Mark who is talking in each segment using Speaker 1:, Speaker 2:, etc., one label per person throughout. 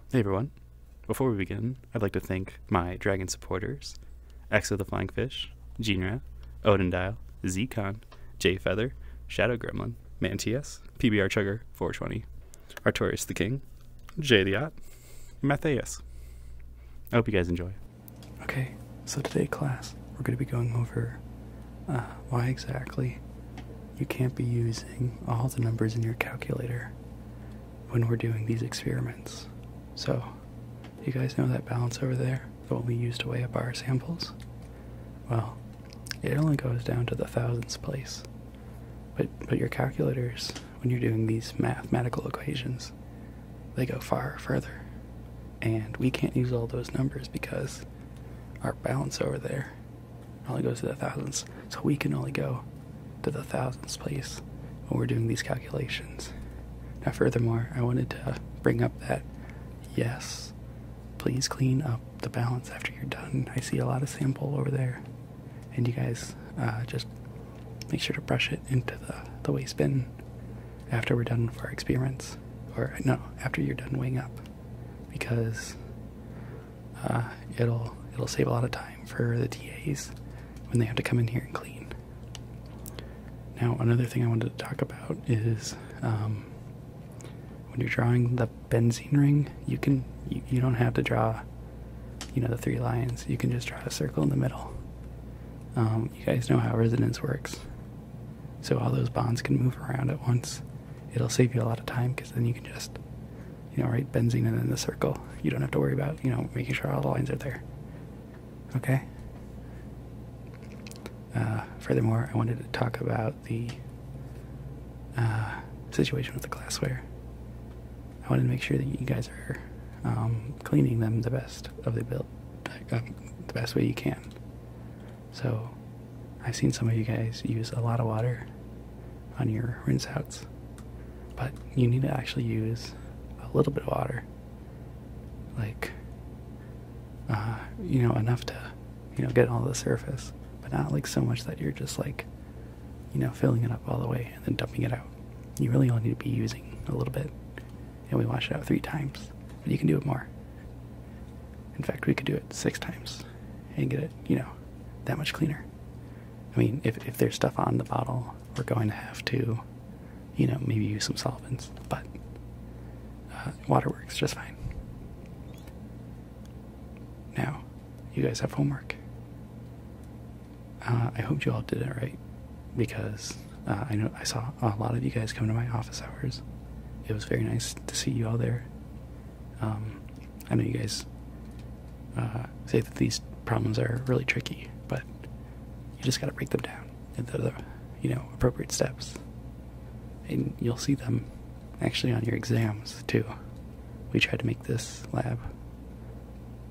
Speaker 1: Hey everyone. Before we begin, I'd like to thank my dragon supporters, Exo the Flying Fish, Genra, Odindial, Zcon, J Feather, Shadow Gremlin, Mantias, PBR Chugger 420, Artorius the King, Jay the Yacht, and Matthias. I hope you guys enjoy. Okay, so today class, we're going to be going over why exactly you can't be using all the numbers in your calculator when we're doing these experiments. So, you guys know that balance over there, the one we use to weigh up our samples? Well, it only goes down to the thousandths place. But your calculators, when you're doing these mathematical equations, they go far further. And we can't use all those numbers because our balance over there only goes to the thousandths. So we can only go to the thousandths place when we're doing these calculations. Now furthermore, I wanted to bring up that, yes, please clean up the balance after you're done. I see a lot of sample over there. And you guys just make sure to brush it into the waste bin after we're done with our experiments. Or, no, after you're done weighing up. Because it'll save a lot of time for the TAs when they have to come in here and clean. Now, another thing I wanted to talk about is when you're drawing the benzene ring, you don't have to draw, the 3 lines. You can just draw a circle in the middle. You guys know how resonance works. So all those bonds can move around at once. It'll save you a lot of time because then you can just, write benzene and then the circle. You don't have to worry about, making sure all the lines are there. Okay? Furthermore, I wanted to talk about the situation with the glassware. I wanted to make sure that you guys are cleaning them the best the best way you can. So, I've seen some of you guys use a lot of water on your rinse outs, but you need to actually use a little bit of water, like enough to get all the surface, but not like so much that you're just like filling it up all the way and then dumping it out. You really only need to be using a little bit, and we wash it out 3 times, but you can do it more. In fact, we could do it 6 times and get it that much cleaner. I mean, if there's stuff on the bottle, we're going to have to maybe use some solvents, but water works just fine. Now, you guys have homework. I hope you all did it right, because I saw a lot of you guys come to my office hours. It was very nice to see you all there. I know you guys say that these problems are really tricky, but you just gotta break them down into the appropriate steps, and you'll see them actually on your exams too. We tried to make this lab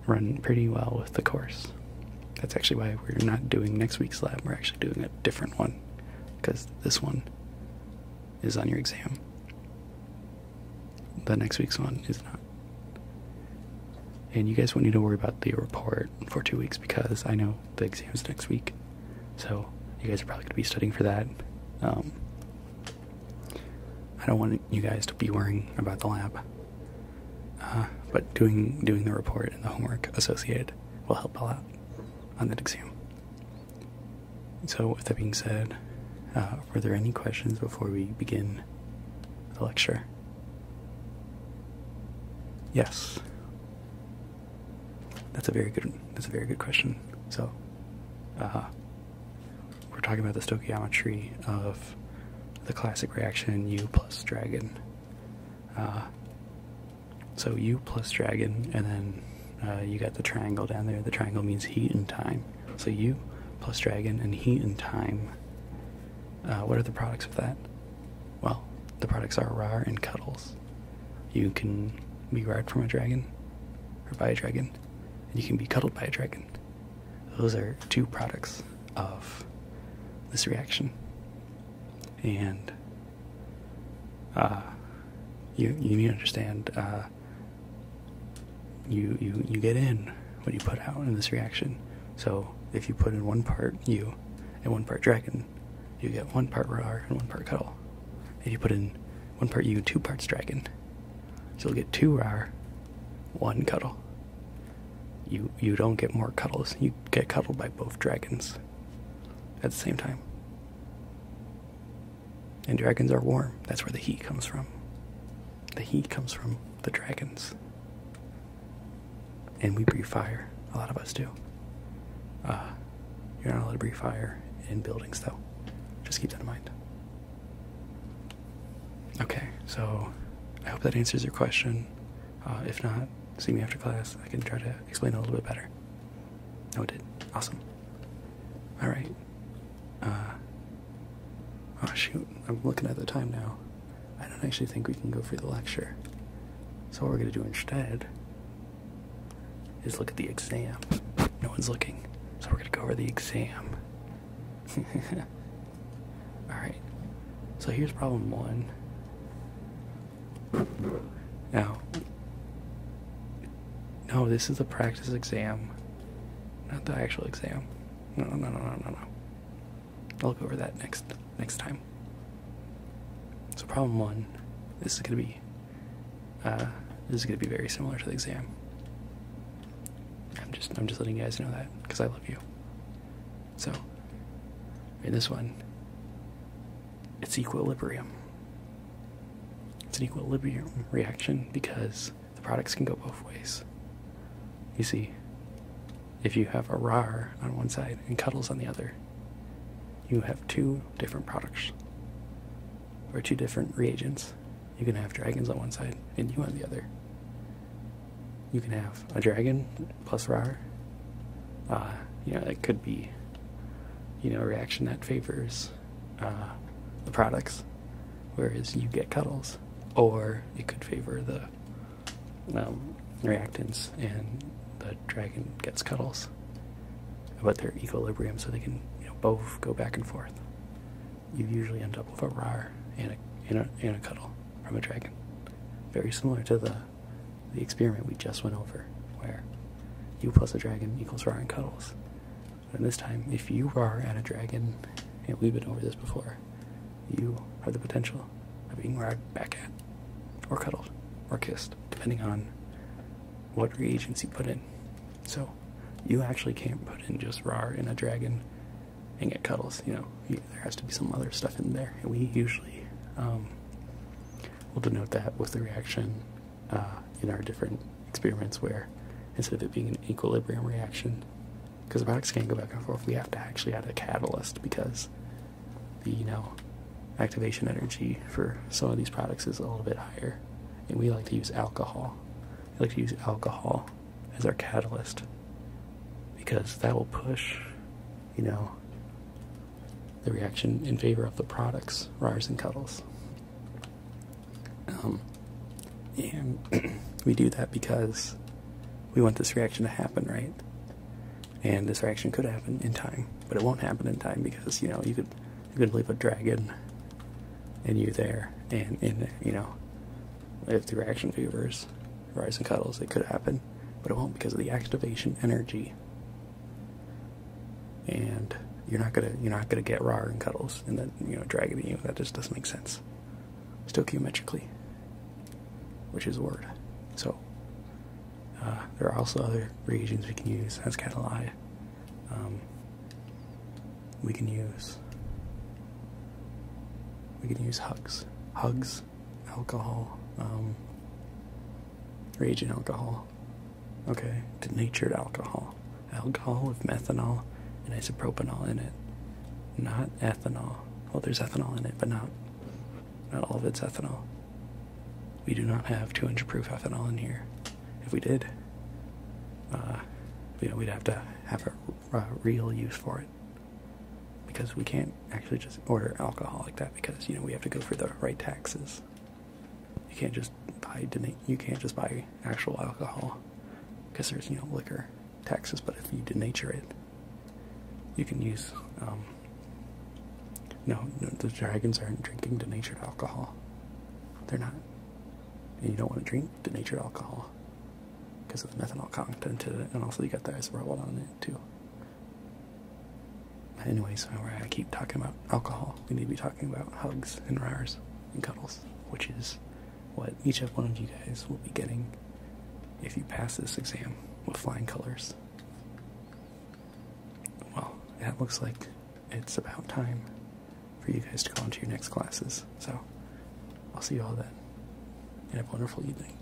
Speaker 1: run pretty well with the course. That's actually why we're not doing next week's lab. We're actually doing a different one, because this one is on your exam. The next week's one is not. And you guys won't need to worry about the report for 2 weeks, because I know the exam's next week. So you guys are probably going to be studying for that. I don't want you guys to be worrying about the lab. But doing the report and the homework associated will help a lot on that exam. So with that being said, were there any questions before we begin the lecture? Yes. That's a very good question. So, we're talking about the stoichiometry of the classic reaction U plus dragon. So U plus dragon, and then you got the triangle down there. The triangle means heat and time. So U plus dragon and heat and time. What are the products of that? Well, the products are Rar and Cuddles. You can be rarred from a dragon, or by a dragon, and you can be cuddled by a dragon. Those are 2 products of this reaction. And you need to understand, you get in what you put out in this reaction. So if you put in 1 part U and 1 part dragon, you get 1 part Rar and 1 part cuddle. If you put in 1 part U, 2 parts dragon, you'll get 2 Rar, one cuddle. You don't get more cuddles. You get cuddled by both dragons at the same time. And dragons are warm. That's where the heat comes from. The heat comes from the dragons. And we breathe fire. A lot of us do. You're not allowed to breathe fire in buildings, though. Just keep that in mind. Okay, so I hope that answers your question. If not, see me after class. I can try to explain it a little bit better. No, it did. Awesome. Alright. Oh shoot, I'm looking at the time now. I don't actually think we can go through the lecture. So what we're going to do instead is look at the exam. No one's looking. So we're going to go over the exam. Alright. So here's problem 1. Now, no, this is the practice exam, not the actual exam. No. I'll go over that next time. So problem 1, this is gonna be very similar to the exam. I'm just letting you guys know that because I love you. So in this one, it's equilibrium. It's an equilibrium reaction because the products can go both ways. You see, if you have a rar on one side and cuddles on the other, you have 2 different products, or 2 different reagents. You can have dragons on one side and you on the other. You can have a dragon plus rar. It could be, a reaction that favors the products, whereas you get cuddles. Or it could favor the reactants and the dragon gets cuddles. But they're equilibrium, so they can both go back and forth. You usually end up with a rar and a cuddle from a dragon. Very similar to the experiment we just went over, where you plus a dragon equals rar and cuddles. And this time, if you rar at a dragon, and we've been over this before, you have the potential of being rarred back at, or cuddled, or kissed, depending on what reagents you put in. So, you actually can't put in just rar in a dragon and get cuddles. There has to be some other stuff in there, and we usually will denote that with the reaction in our different experiments, where instead of it being an equilibrium reaction, because the products can't go back and forth, we have to actually add a catalyst, because the activation energy for some of these products is a little bit higher, and we like to use alcohol. We like to use alcohol as our catalyst, because that will push, the reaction in favor of the products, rars and cuddles. And we do that because we want this reaction to happen, right? And this reaction could happen in time, but it won't happen in time because, you could leave a dragon and you there, and if the reaction favors rars and cuddles, it could happen, but it won't because of the activation energy. And you're not gonna get rar and cuddles and then dragon you. That just doesn't make sense stoichiometrically, which is a word. So there are also other reagents we can use as catalyst. We can use hugs, alcohol, reagent alcohol. Okay, denatured alcohol with methanol and isopropanol in it, not ethanol. Well, there's ethanol in it, but not all of it's ethanol. We do not have 200 proof ethanol in here. If we did, we'd have to have a real use for it, because we can't actually just order alcohol like that, because we have to go for the right taxes. You can't just buy actual alcohol, because there's liquor taxes. But if you denature it, you can use the dragons aren't drinking denatured alcohol. They're not. And you don't want to drink denatured alcohol because of the methanol content in it, and also you got the isopropanol in it too. Anyways, I keep talking about alcohol. We need to be talking about hugs and rars and cuddles, which is what each one of you guys will be getting if you pass this exam with flying colors. Well, it looks like it's about time for you guys to go on to your next classes. So, I'll see you all then. And have a wonderful evening.